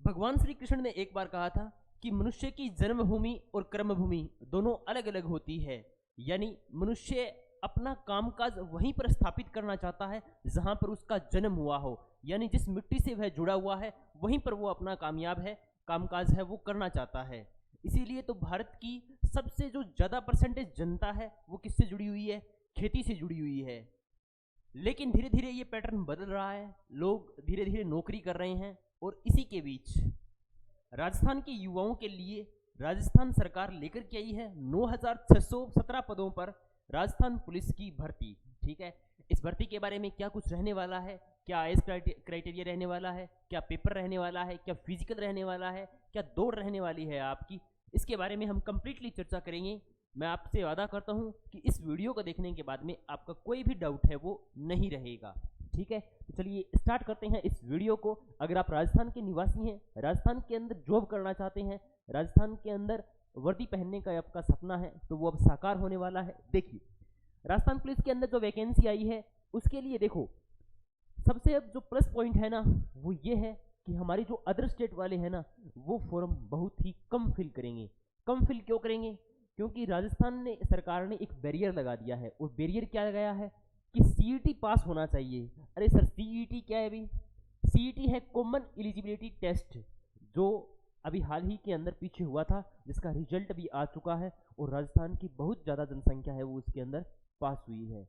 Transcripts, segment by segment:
भगवान श्री कृष्ण ने एक बार कहा था कि मनुष्य की जन्मभूमि और कर्मभूमि दोनों अलग अलग होती है। यानी मनुष्य अपना कामकाज वहीं पर स्थापित करना चाहता है जहां पर उसका जन्म हुआ हो, यानी जिस मिट्टी से वह जुड़ा हुआ है वहीं पर वो अपना कामकाज है वो करना चाहता है। इसीलिए तो भारत की सबसे जो ज़्यादा परसेंटेज जनता है वो किससे जुड़ी हुई है? खेती से जुड़ी हुई है। लेकिन धीरे धीरे ये पैटर्न बदल रहा है, लोग धीरे धीरे नौकरी कर रहे हैं। और इसी के बीच राजस्थान के युवाओं के लिए राजस्थान सरकार लेकर के आई है 9,617 पदों पर राजस्थान पुलिस की भर्ती। ठीक है, इस भर्ती के बारे में क्या कुछ रहने वाला है, क्या एज क्राइटेरिया रहने वाला है, क्या पेपर रहने वाला है, क्या फिजिकल रहने वाला है, क्या दौड़ रहने वाली है आपकी, इसके बारे में हम कंप्लीटली चर्चा करेंगे। मैं आपसे वादा करता हूं कि इस वीडियो को देखने के बाद में आपका कोई भी डाउट है वो नहीं रहेगा। ठीक है, तो चलिए स्टार्ट करते हैं इस वीडियो को। अगर आप राजस्थान के निवासी हैं, राजस्थान के अंदर जॉब करना चाहते हैं, राजस्थान के अंदर वर्दी पहनने का आपका सपना है, तो वो अब साकार होने वाला है। देखिए, राजस्थान पुलिस के अंदर जो वैकेंसी आई है उसके लिए देखो, सबसे अब जो प्लस पॉइंट है ना वो ये है कि हमारी जो अदर स्टेट वाले हैं ना वो फॉर्म बहुत ही कम फिल करेंगे। कम फिल क्यों करेंगे? क्योंकि राजस्थान ने सरकार ने एक बैरियर लगा दिया है। और बैरियर क्या लगाया है कि सीईटी पास होना चाहिए। अरे सर, सीईटी क्या है अभी? सीईटी है कॉमन एलिजिबिलिटी टेस्ट, जो अभी हाल ही के अंदर पीछे हुआ था, जिसका रिजल्ट भी आ चुका है और राजस्थान की बहुत ज़्यादा जनसंख्या है वो उसके अंदर पास हुई है।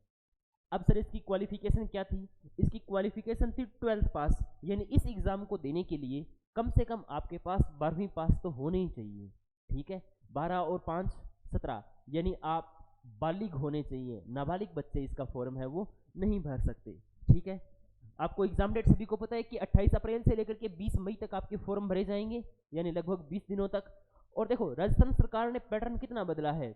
अब सर इसकी क्वालिफिकेशन क्या थी? इसकी क्वालिफिकेशन थी 12th पास, यानी इस एग्ज़ाम को देने के लिए कम से कम आपके पास 12वीं पास तो होने ही चाहिए। ठीक है, 12 और 5 17, यानी आप बालिग होने चाहिए। नाबालिग बच्चे इसका फॉर्म है वो नहीं भर सकते। ठीक है, आपको एग्जाम डेट सभी को पता है कि 28 अप्रैल से लेकर के 20 मई तक आपके फॉर्म भरे जाएंगे, यानी लगभग 20 दिनों तक। और देखो, राजस्थान सरकार ने पैटर्न कितना बदला है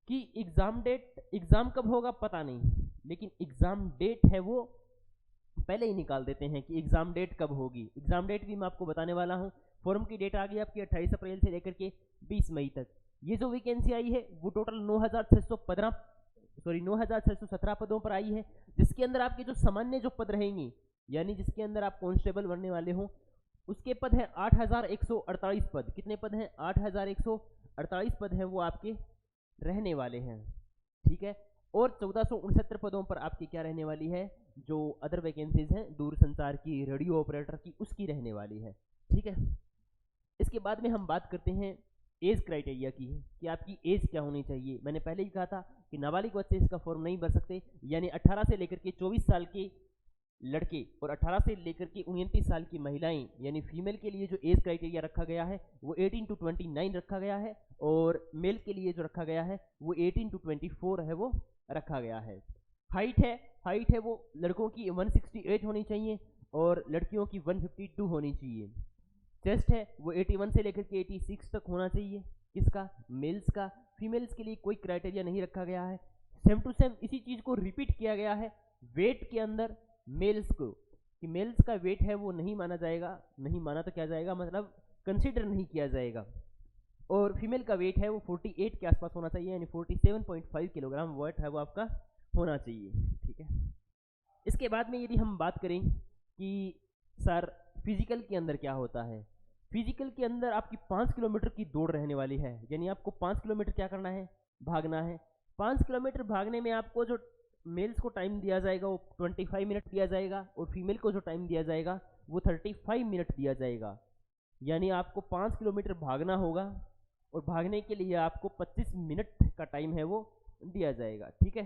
कि एग्जाम कब होगा पता नहीं, लेकिन एग्जाम डेट है वो पहले ही निकाल देते हैं कि एग्जाम डेट कब होगी। एग्जाम डेट भी मैं आपको बताने वाला हूँ। फॉर्म की डेट आ गई आपकी 28 अप्रैल से लेकर के 20 मई तक। ये जो वैकेंसी आई है वो टोटल 9,617 पदों पर आई है, जिसके अंदर आपके जो सामान्य जो पद रहेंगे, यानी जिसके अंदर आप कांस्टेबल बनने वाले हो, उसके पद हैं 8,148 पद। कितने पद हैं? 8,148 पद हैं वो आपके रहने वाले हैं। ठीक है, और 1469 पदों पर आपकी क्या रहने वाली है? जो अदर वैकेंसीज हैं दूरसंचार की, रेडियो ऑपरेटर की, उसकी रहने वाली है। ठीक है, इसके बाद में हम बात करते हैं एज क्राइटेरिया की, कि आपकी एज क्या होनी चाहिए। मैंने पहले ही कहा था कि नाबालिग बच्चे इसका फॉर्म नहीं भर सकते, यानी 18 से लेकर के 24 साल के लड़के और 18 से लेकर के 29 साल की महिलाएं, यानी फीमेल के लिए जो एज क्राइटेरिया रखा गया है वो 18 to 29 रखा गया है, और मेल के लिए जो रखा गया है वो 18 to 24 है वो रखा गया है। हाइट है वो लड़कों की 168 होनी चाहिए और लड़कियों की 152 होनी चाहिए। चेस्ट है वो 81 से लेकर के 86 तक होना चाहिए। किसका? मेल्स का। फीमेल्स के लिए कोई क्राइटेरिया नहीं रखा गया है। सेम टू सेम इसी चीज़ को रिपीट किया गया है वेट के अंदर मेल्स को, कि मेल्स का वेट है वो नहीं माना जाएगा। नहीं माना तो क्या जाएगा, मतलब कंसीडर नहीं किया जाएगा। और फीमेल का वेट है वो 48 के आसपास होना चाहिए, यानी 47.5 किलोग्राम वेट है वो आपका होना चाहिए। ठीक है, इसके बाद में यदि हम बात करें कि सर फिजिकल के अंदर क्या होता है, फिजिकल के अंदर आपकी 5 किलोमीटर की दौड़ रहने वाली है, यानी आपको 5 किलोमीटर क्या करना है? भागना है। 5 किलोमीटर भागने में आपको जो मेल्स को टाइम दिया जाएगा वो 25 मिनट दिया जाएगा, और फीमेल को जो टाइम दिया जाएगा वो 35 मिनट दिया जाएगा। यानी आपको 5 किलोमीटर भागना होगा और भागने के लिए आपको 25 मिनट का टाइम है वो दिया जाएगा। ठीक है,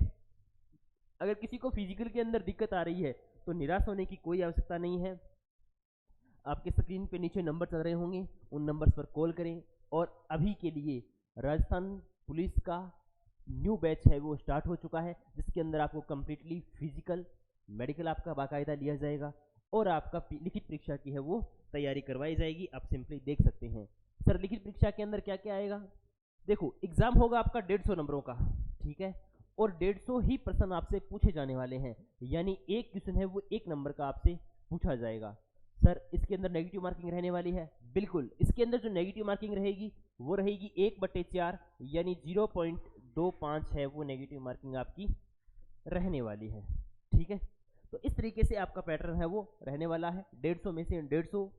अगर किसी को फिजिकल के अंदर दिक्कत आ रही है तो निराश होने की कोई आवश्यकता नहीं है। आपके स्क्रीन पे नीचे नंबर चल रहे होंगे, उन नंबर्स पर कॉल करें। और अभी के लिए राजस्थान पुलिस का न्यू बैच है वो स्टार्ट हो चुका है, जिसके अंदर आपको कम्प्लीटली फिजिकल, मेडिकल आपका बाकायदा लिया जाएगा और आपका लिखित परीक्षा की है वो तैयारी करवाई जाएगी। आप सिंपली देख सकते हैं। सर लिखित परीक्षा के अंदर क्या क्या आएगा? देखो, एग्जाम होगा आपका 150 नंबरों का। ठीक है, और 150 ही प्रश्न आपसे पूछे जाने वाले हैं, यानी एक क्वेश्चन है वो 1 नंबर का आपसे पूछा जाएगा। सर इसके अंदर नेगेटिव मार्किंग रहने वाली है? बिल्कुल, इसके अंदर जो नेगेटिव मार्किंग रहेगी वो रहेगी 1/4, यानी 0.25 है वो नेगेटिव मार्किंग आपकी रहने वाली है। ठीक है, तो इस तरीके से आपका पैटर्न है वो रहने वाला है। 150 में से 150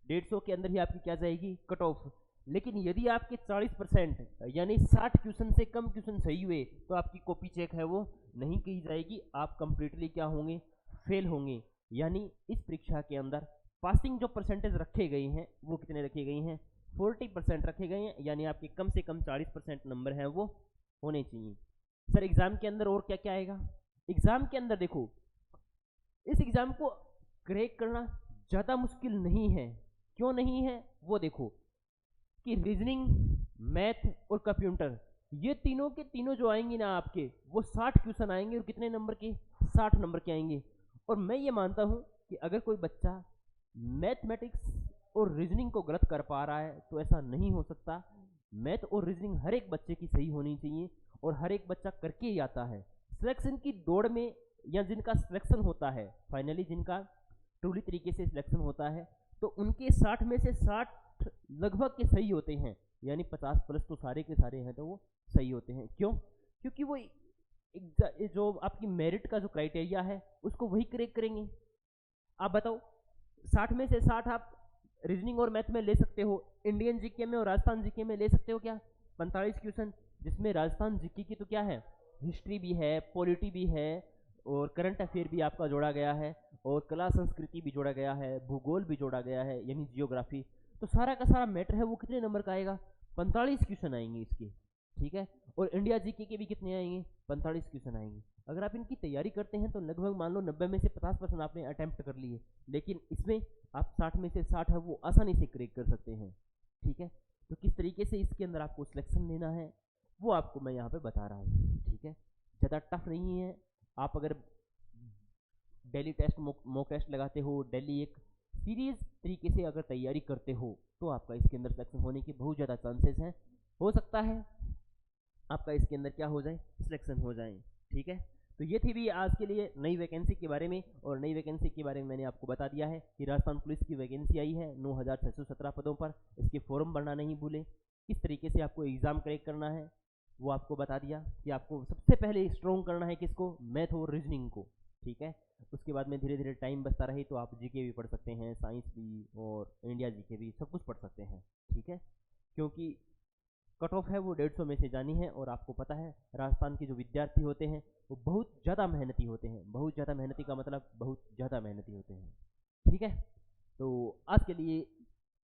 150 के अंदर ही आपकी क्या जाएगी, कट ऑफ। लेकिन यदि आपके 40% यानी 60 क्वेश्चन से कम क्वेश्चन सही हुए तो आपकी कॉपी चेक है वो नहीं की जाएगी, आप कंप्लीटली क्या होंगे, फेल होंगे। यानी इस परीक्षा के अंदर पासिंग जो परसेंटेज रखे गए हैं वो कितने रखे गए हैं, 40% रखे गए हैं, यानी आपके कम से कम 40% नंबर हैं वो होने चाहिए। सर एग्जाम के अंदर और क्या क्या आएगा, एग्जाम के अंदर देखो इस एग्जाम को क्रैक करना ज़्यादा मुश्किल नहीं है। क्यों नहीं है वो देखो कि रीजनिंग, मैथ और कंप्यूटर ये तीनों के तीनों जो आएंगे ना आपके, वो 60 क्वेश्चन आएंगे और कितने नंबर के, 60 नंबर के आएंगे। और मैं ये मानता हूँ कि अगर कोई बच्चा मैथमेटिक्स और रीजनिंग को गलत कर पा रहा है तो ऐसा नहीं हो सकता। मैथ और रीजनिंग हर एक बच्चे की सही होनी चाहिए और हर एक बच्चा करके ही आता है। सिलेक्शन की दौड़ में या जिनका सिलेक्शन होता है फाइनली, जिनका ट्रूली तरीके से सिलेक्शन होता है, तो उनके 60 में से 60 लगभग के सही होते हैं, यानी 50 प्लस तो सारे के सारे हैं तो वो सही होते हैं। क्यों, क्योंकि वो जो आपकी मेरिट का जो क्राइटेरिया है उसको वही क्रैक करेंगे। आप बताओ 60 में से 60 आप रीजनिंग और मैथ में ले सकते हो, इंडियन जीके में और राजस्थान जीके में ले सकते हो क्या, 45 क्वेश्चन, जिसमें राजस्थान जीके की तो क्या है, हिस्ट्री भी है, पॉलिटी भी है और करंट अफेयर भी आपका जोड़ा गया है और कला संस्कृति भी जोड़ा गया है, भूगोल भी जोड़ा गया है यानी जियोग्राफी। तो सारा का सारा मैटर है वो कितने नंबर का आएगा, 45 क्वेश्चन आएंगे इसके, ठीक है। और इंडिया जीके के भी कितने आएंगे, 45 क्वेश्चन आएंगे। अगर आप इनकी तैयारी करते हैं तो लगभग मान लो 90 में से 50% आपने अटेम्प्ट कर लिए, लेकिन इसमें आप 60 में से 60 है वो आसानी से क्रैक कर सकते हैं, ठीक है। तो किस तरीके से इसके अंदर आपको सिलेक्शन लेना है वो आपको मैं यहाँ पे बता रहा हूँ, ठीक है। ज़्यादा टफ नहीं है। आप अगर डेली टेस्ट मॉक टेस्ट लगाते हो, डेली एक सीरियस तरीके से अगर तैयारी करते हो तो आपका इसके अंदर सिलेक्शन होने के बहुत ज़्यादा चांसेस हैं। हो सकता है आपका इसके अंदर क्या हो जाए, सिलेक्शन हो जाए, ठीक है। तो ये थी भी आज के लिए नई वैकेंसी के बारे में, और नई वैकेंसी के बारे में मैंने आपको बता दिया है कि राजस्थान पुलिस की वैकेंसी आई है 9617 पदों पर। इसके फॉर्म भरना नहीं भूलें। किस तरीके से आपको एग्ज़ाम क्रैक करना है वो आपको बता दिया कि आपको सबसे पहले स्ट्रॉन्ग करना है किसको, मैथ और रीजनिंग को, ठीक है। उसके बाद में धीरे धीरे टाइम बचता रहे तो आप जीके भी पढ़ सकते हैं, साइंस भी और इंडिया जीके भी, सब कुछ पढ़ सकते हैं, ठीक है। क्योंकि कट ऑफ है वो 150 में से जानी है और आपको पता है राजस्थान के जो विद्यार्थी होते हैं वो बहुत ज़्यादा मेहनती होते हैं। बहुत ज़्यादा मेहनती का मतलब बहुत ज़्यादा मेहनती होते हैं, ठीक है। तो आज के लिए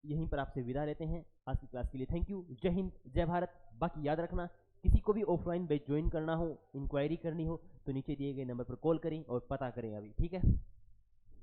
यहीं पर आपसे विदा लेते हैं। आज की क्लास के लिए थैंक यू। जय हिंद, जय भारत। बाकी याद रखना, किसी को भी ऑफलाइन बैच ज्वाइन करना हो, इंक्वायरी करनी हो तो नीचे दिए गए नंबर पर कॉल करें और पता करें अभी, ठीक है।